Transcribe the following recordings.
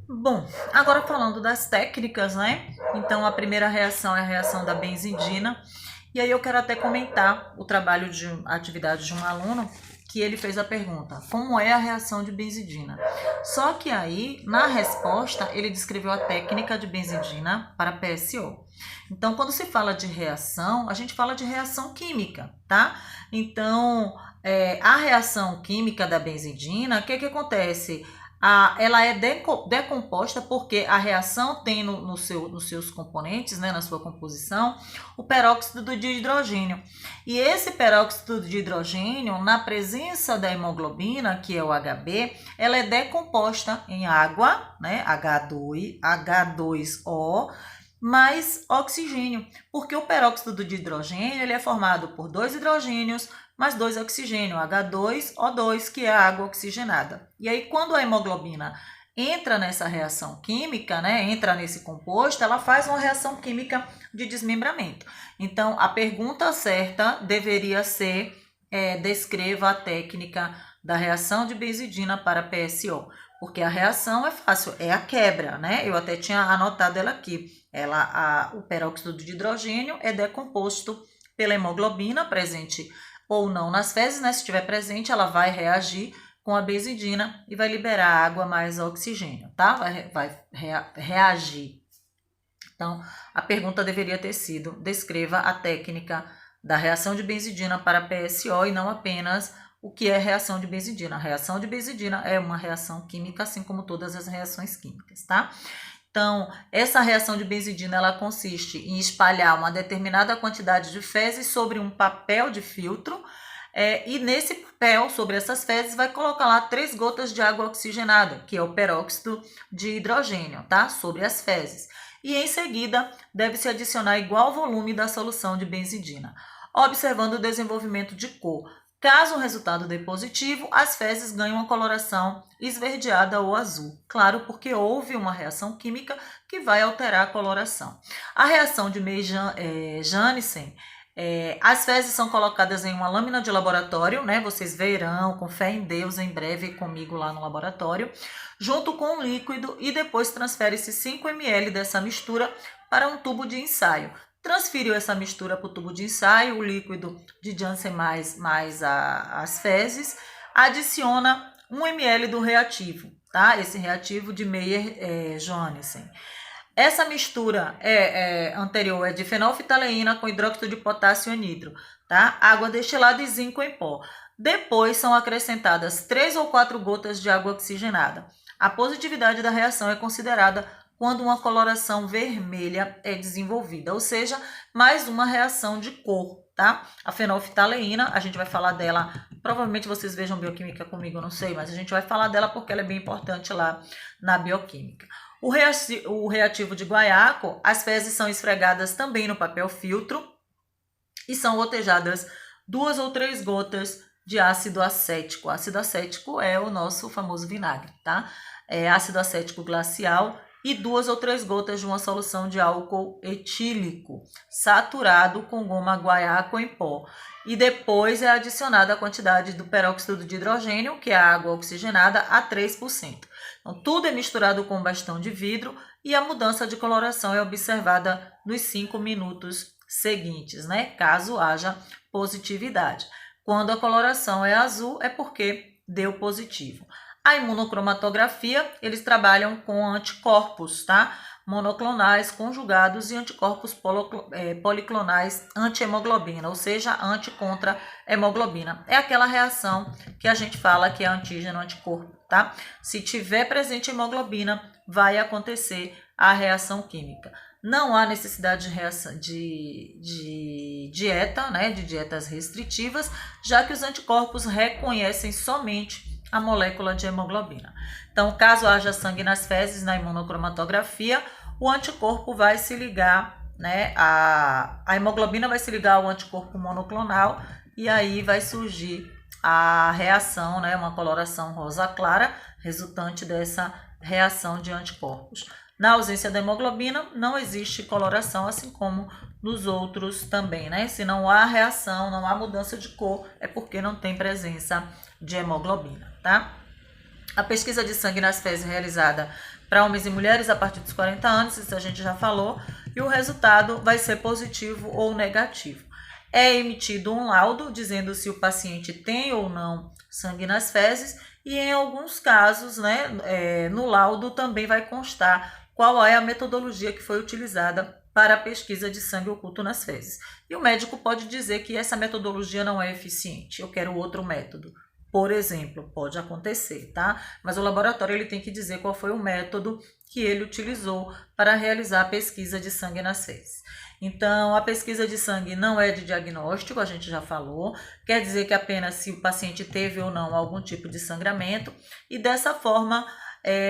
Bom, agora falando das técnicas, né? Então, a primeira reação é a reação da benzidina. E aí eu quero até comentar o trabalho de a atividade de um aluno que ele fez a pergunta: como é a reação de benzidina? Só que aí, na resposta, ele descreveu a técnica de benzidina para PSO. Então, quando se fala de reação, a gente fala de reação química, tá? Então, a reação química da benzidina, o que acontece? Ela é decomposta porque a reação tem nos seus componentes, né, na sua composição, o peróxido de hidrogênio. E esse peróxido de hidrogênio, na presença da hemoglobina, que é o HB, ela é decomposta em água, né, H2O, mais oxigênio, porque o peróxido de hidrogênio ele é formado por dois hidrogênios mais dois oxigênio, H2O2, que é a água oxigenada. E aí, quando a hemoglobina entra nessa reação química, né, entra nesse composto, ela faz uma reação química de desmembramento. Então, a pergunta certa deveria ser: descreva a técnica da reação de benzidina para PSO. Porque a reação é fácil, é a quebra, né? Eu até tinha anotado ela aqui. O peróxido de hidrogênio é decomposto pela hemoglobina presente ou não nas fezes, né? Se estiver presente, ela vai reagir com a benzidina e vai liberar água mais oxigênio, tá? Vai reagir. Então, a pergunta deveria ter sido: descreva a técnica da reação de benzidina para PSO e não apenas o que é reação de benzidina. A reação de benzidina é uma reação química, assim como todas as reações químicas, tá? Então, essa reação de benzidina, ela consiste em espalhar uma determinada quantidade de fezes sobre um papel de filtro, e nesse papel, sobre essas fezes, vai colocar lá 3 gotas de água oxigenada, que é o peróxido de hidrogênio, tá? Sobre as fezes. E em seguida, deve-se adicionar igual volume da solução de benzidina, observando o desenvolvimento de cor. Caso o resultado dê positivo, as fezes ganham uma coloração esverdeada ou azul. Claro, porque houve uma reação química que vai alterar a coloração. A reação de May-Janssen, as fezes são colocadas em uma lâmina de laboratório, né? Vocês verão, com fé em Deus, em breve comigo lá no laboratório, junto com um líquido, e depois transfere-se 5 ml dessa mistura para um tubo de ensaio. Transferiu essa mistura para o tubo de ensaio, o líquido de Janssen mais as fezes, adiciona 1 ml do reativo, tá? Esse reativo de Meyer-Janssen. Essa mistura anterior é de fenolftaleína com hidróxido de potássio e anidro, tá? Água destilada e zinco em pó. Depois são acrescentadas 3 ou 4 gotas de água oxigenada. A positividade da reação é considerada quando uma coloração vermelha é desenvolvida, ou seja, mais uma reação de cor, tá? A fenolftaleína, a gente vai falar dela, provavelmente vocês vejam bioquímica comigo, eu não sei, mas a gente vai falar dela porque ela é bem importante lá na bioquímica. O reativo de Guaiaco, as fezes são esfregadas também no papel filtro e são gotejadas 2 ou 3 gotas de ácido acético. Ácido acético é o nosso famoso vinagre, tá? É ácido acético glacial e 2 ou 3 gotas de uma solução de álcool etílico saturado com goma guaiaco em pó. E depois é adicionada a quantidade do peróxido de hidrogênio, que é a água oxigenada, a 3%. Então, tudo é misturado com bastão de vidro e a mudança de coloração é observada nos 5 minutos seguintes, né? Caso haja positividade. Quando a coloração é azul, é porque deu positivo. A imunocromatografia, eles trabalham com anticorpos, tá? Monoclonais conjugados e anticorpos policlonais anti-hemoglobina, ou seja, anti-contra hemoglobina. É aquela reação que a gente fala que é antígeno-anticorpo, tá? Se tiver presente hemoglobina, vai acontecer a reação química. Não há necessidade de dieta, né? De dietas restritivas, já que os anticorpos reconhecem somente a molécula de hemoglobina. Então, caso haja sangue nas fezes na imunocromatografia, o anticorpo vai se ligar, né? A hemoglobina vai se ligar ao anticorpo monoclonal e aí vai surgir a reação, né? Uma coloração rosa clara, resultante dessa reação de anticorpos. Na ausência da hemoglobina, não existe coloração, assim como nos outros também, né? Se não há reação, não há mudança de cor, é porque não tem presença de hemoglobina, tá? A pesquisa de sangue nas fezes realizada para homens e mulheres a partir dos 40 anos, isso a gente já falou, e o resultado vai ser positivo ou negativo. É emitido um laudo dizendo se o paciente tem ou não sangue nas fezes, e em alguns casos, né, no laudo também vai constar qual é a metodologia que foi utilizada para a pesquisa de sangue oculto nas fezes. E o médico pode dizer que essa metodologia não é eficiente, eu quero outro método. Por exemplo, pode acontecer, tá? Mas o laboratório ele tem que dizer qual foi o método que ele utilizou para realizar a pesquisa de sangue nas fezes. Então, a pesquisa de sangue não é de diagnóstico, a gente já falou, quer dizer que apenas se o paciente teve ou não algum tipo de sangramento, e dessa forma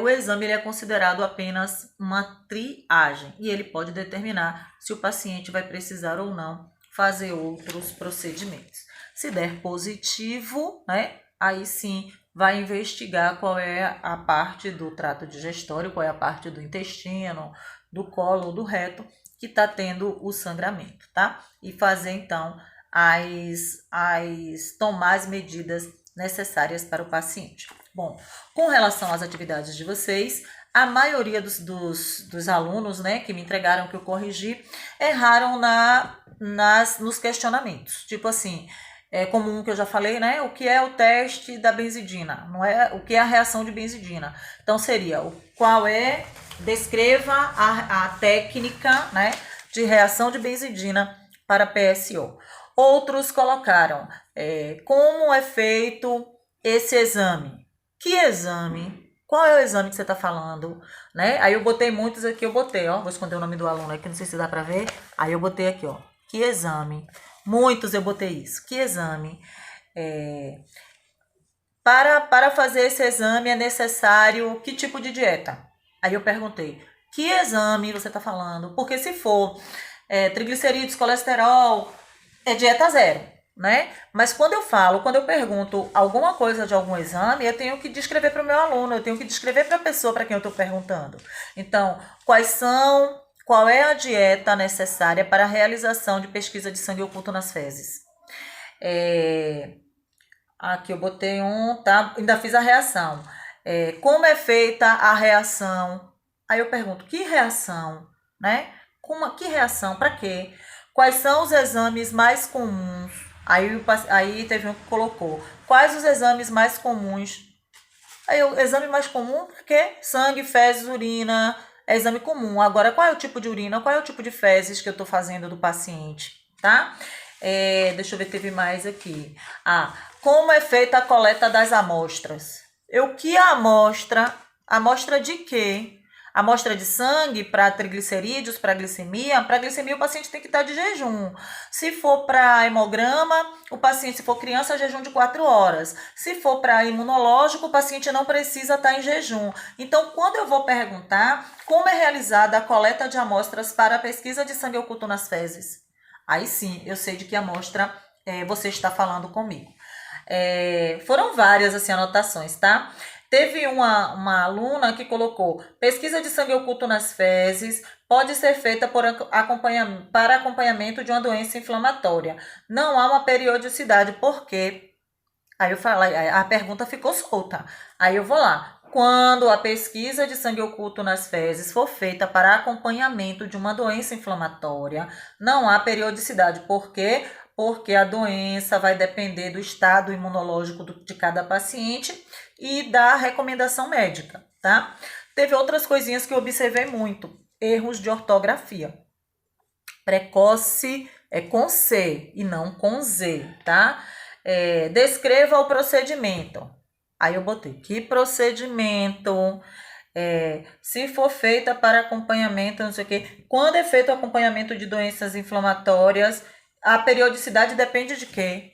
o exame ele é considerado apenas uma triagem, e ele pode determinar se o paciente vai precisar ou não fazer outros procedimentos. Se der positivo, né, aí sim vai investigar qual é a parte do trato digestório, qual é a parte do intestino, do colo ou do reto que está tendo o sangramento, tá? E fazer então tomar as medidas necessárias para o paciente. Bom, com relação às atividades de vocês, a maioria dos alunos, né, que me entregaram que eu corrigi, erraram nos questionamentos. Tipo assim, é comum que eu já falei, né? O que é o teste da benzidina? Não é o que é a reação de benzidina. Então seria descreva a técnica, né, de reação de benzidina para PSO. Outros colocaram como é feito esse exame. Que exame? Qual é o exame que você está falando? Né? Aí eu botei muitos aqui, vou esconder o nome do aluno aqui, não sei se dá para ver. Aí eu botei aqui, ó, que exame? Muitos eu botei isso. Que exame? Para fazer esse exame é necessário que tipo de dieta? Aí eu perguntei, que exame você está falando? Porque se for triglicerídeos, colesterol, é dieta zero, né? Mas quando eu pergunto alguma coisa de algum exame, eu tenho que descrever para o meu aluno, eu tenho que descrever para a pessoa para quem eu estou perguntando. Então, qual é a dieta necessária para a realização de pesquisa de sangue oculto nas fezes? Aqui eu botei tá? Ainda fiz a reação. Como é feita a reação? Aí eu pergunto, que reação? Né? Que reação? Para quê? Quais são os exames mais comuns? Aí teve um que colocou. Quais os exames mais comuns? Aí o exame mais comum, porque sangue, fezes, urina, é exame comum. Agora, qual é o tipo de urina? Qual é o tipo de fezes que eu estou fazendo do paciente? Tá? Deixa eu ver, teve mais aqui. Como é feita a coleta das amostras? Que amostra? Amostra de quê? Amostra de sangue para triglicerídeos, para glicemia o paciente tem que estar de jejum. Se for para hemograma, se for criança, jejum de 4 horas. Se for para imunológico, o paciente não precisa estar em jejum. Então, quando eu vou perguntar como é realizada a coleta de amostras para a pesquisa de sangue oculto nas fezes, aí sim, eu sei de que amostra você está falando comigo. Foram várias assim, anotações, tá? Teve uma aluna que colocou: pesquisa de sangue oculto nas fezes pode ser feita para acompanhamento de uma doença inflamatória. Não há uma periodicidade, por quê? Aí eu falei, a pergunta ficou solta. Aí eu vou lá. Quando a pesquisa de sangue oculto nas fezes for feita para acompanhamento de uma doença inflamatória, não há periodicidade. Por quê? Porque a doença vai depender do estado imunológico de cada paciente e da recomendação médica, tá? Teve outras coisinhas que eu observei muito. Erros de ortografia. Precoce é com C e não com Z, tá? Descreva o procedimento. Aí eu botei, que procedimento? Se for feita para acompanhamento, não sei o quê. Quando é feito o acompanhamento de doenças inflamatórias, a periodicidade depende de quê?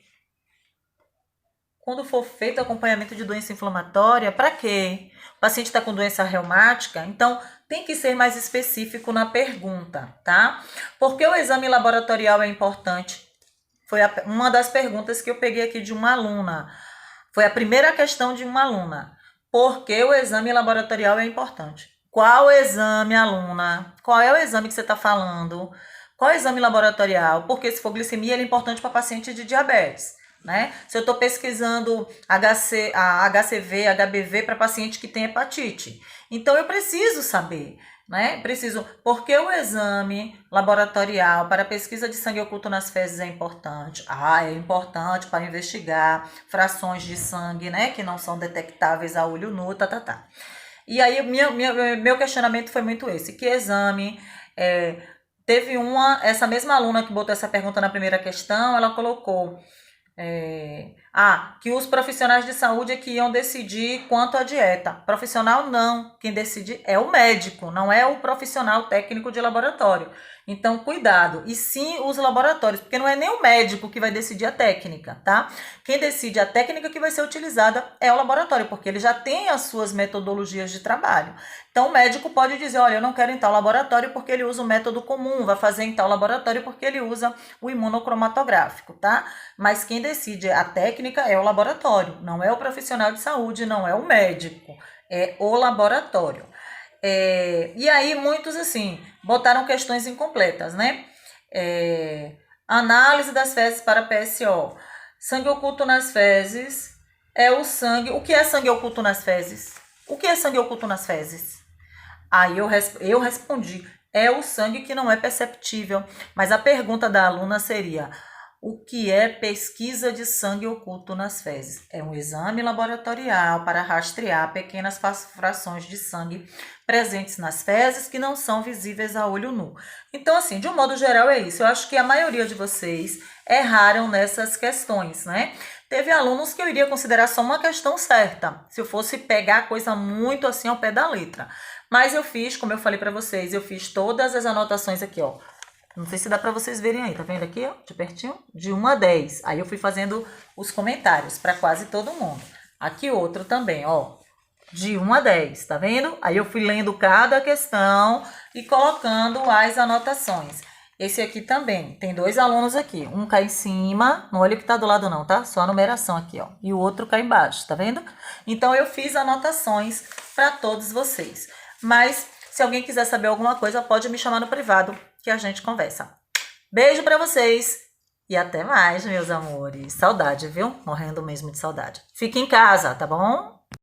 Quando for feito o acompanhamento de doença inflamatória, para quê? O paciente está com doença reumática, então tem que ser mais específico na pergunta, tá? Porque o exame laboratorial é importante. Foi uma das perguntas que eu peguei aqui de uma aluna. Foi a primeira questão de uma aluna. Por que o exame laboratorial é importante? Qual exame, aluna? Qual é o exame que você está falando? Qual é o exame laboratorial? Porque se for glicemia, ele é importante para paciente de diabetes. né? Se eu estou pesquisando HCV, HBV para paciente que tem hepatite. Então, eu preciso saber, né? Porque o exame laboratorial para pesquisa de sangue oculto nas fezes é importante. É importante para investigar frações de sangue, né? Que não são detectáveis a olho nu, tá. E aí, meu questionamento foi muito esse. Que exame... teve essa mesma aluna que botou essa pergunta na primeira questão, ela colocou... que os profissionais de saúde é que iam decidir quanto à dieta. Profissional não, quem decide é o médico, não é o profissional técnico de laboratório. Então, cuidado. E sim os laboratórios, porque não é nem o médico que vai decidir a técnica, tá? Quem decide a técnica que vai ser utilizada é o laboratório, porque ele já tem as suas metodologias de trabalho. Então, o médico pode dizer, olha, eu não quero em tal laboratório porque ele usa o método comum, vai fazer em tal laboratório porque ele usa o imunocromatográfico, tá? Mas quem decide a técnica é o laboratório, não é o profissional de saúde, não é o médico, é o laboratório. E aí, muitos, assim, botaram questões incompletas, né? Análise das fezes para PSO. Sangue oculto nas fezes é o sangue... O que é sangue oculto nas fezes? O que é sangue oculto nas fezes? Aí eu respondi, é o sangue que não é perceptível. Mas a pergunta da aluna seria... O que é pesquisa de sangue oculto nas fezes? É um exame laboratorial para rastrear pequenas frações de sangue presentes nas fezes que não são visíveis a olho nu. Então, assim, de um modo geral é isso. Eu acho que a maioria de vocês erraram nessas questões, né? Teve alunos que eu iria considerar só uma questão certa, se eu fosse pegar a coisa muito assim ao pé da letra. Mas eu fiz, como eu falei para vocês, eu fiz todas as anotações aqui, ó. Não sei se dá para vocês verem aí, tá vendo aqui, ó, de pertinho? De 1 a 10. Aí eu fui fazendo os comentários para quase todo mundo. Aqui outro também, ó, de 1 a 10, tá vendo? Aí eu fui lendo cada questão e colocando as anotações. Esse aqui também, tem 2 alunos aqui. Um cai em cima, não olha o que tá do lado não, tá? Só a numeração aqui, ó. E o outro cai embaixo, tá vendo? Então, eu fiz anotações para todos vocês. Mas, se alguém quiser saber alguma coisa, pode me chamar no privado, que a gente conversa. Beijo pra vocês e até mais, meus amores. Saudade, viu? Morrendo mesmo de saudade. Fique em casa, tá bom?